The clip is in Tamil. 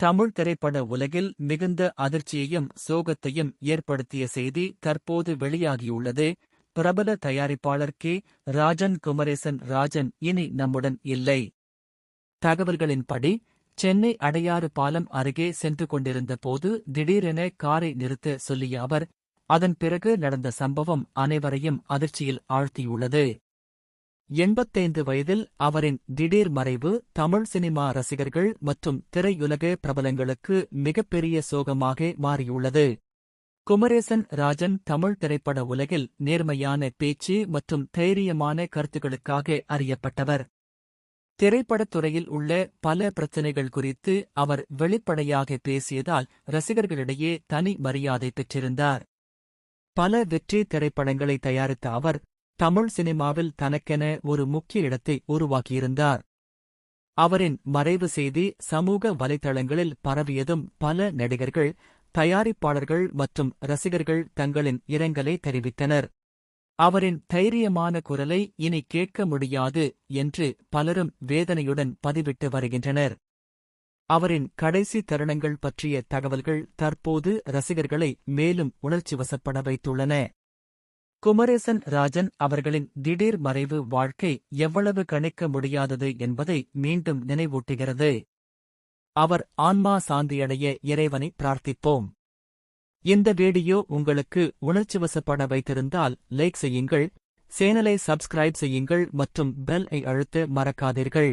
தமிழ் திரைப்பட உலகில் மிகுந்த அதிர்ச்சியையும் சோகத்தையும் ஏற்படுத்திய செய்தி தற்போது வெளியாகியுள்ளது. பிரபல தயாரிப்பாளர் கே. ராஜன் குமரேசன் ராஜன் இனி நம்முடன் இல்லை. தகவல்களின்படி, சென்னை அடையாறு பாலம் அருகே சென்று கொண்டிருந்த போது திடீரென காரை நிறுத்த சொல்லிய அவர், அதன் பிறகு நடந்த சம்பவம் அனைவரையும் அதிர்ச்சியில் ஆழ்த்தியுள்ளது. 85 வயதில் அவரின் திடீர் மறைவு தமிழ் சினிமா ரசிகர்கள் மற்றும் திரையுலக பிரபலங்களுக்கு மிகப்பெரிய சோகமாக மாறியுள்ளது. குமரேசன் ராஜன் தமிழ் திரைப்பட உலகில் நேர்மையான பேச்சு மற்றும் தைரியமான கருத்துக்களுக்காக அறியப்பட்டவர். திரைப்படத் துறையில் உள்ள பல பிரச்சினைகள் குறித்து அவர் வெளிப்படையாக பேசியதால் ரசிகர்களிடையே தனி மரியாதை பெற்றிருந்தார். பல வெற்றி திரைப்படங்களை தயாரித்த அவர் தமிழ் சினிமாவில் தனக்கென ஒரு முக்கிய இடத்தை உருவாக்கியிருந்தார். அவரின் மறைவு செய்தி சமூக வலைதளங்களில் பரவியதும் பல நடிகர்கள், தயாரிப்பாளர்கள் மற்றும் ரசிகர்கள் தங்களின் இரங்கலை தெரிவித்தனர். அவரின் தைரியமான குரலை இனி கேட்க முடியாது என்று பலரும் வேதனையுடன் பதிவிட்டு வருகின்றனர். அவரின் கடைசி தருணங்கள் பற்றிய தகவல்கள் தற்போது ரசிகர்களை மேலும் உணர்ச்சிவசப்பட வைத்துள்ளன. குமரேசன் ராஜன் அவர்களின் திடீர் மறைவு வாழ்க்கை எவ்வளவு கணிக்க முடியாதது என்பதை மீண்டும் நினைவூட்டுகிறது. அவர் ஆன்மா சாந்தியடைய இறைவனை பிரார்த்திப்போம். இந்த வீடியோ உங்களுக்கு உணர்ச்சிவசப்பட வைத்திருந்தால் லைக் செய்யுங்கள், சேனலை சப்ஸ்கிரைப் செய்யுங்கள் மற்றும் பெல் ஐ அழுத்த மறக்காதீர்கள்.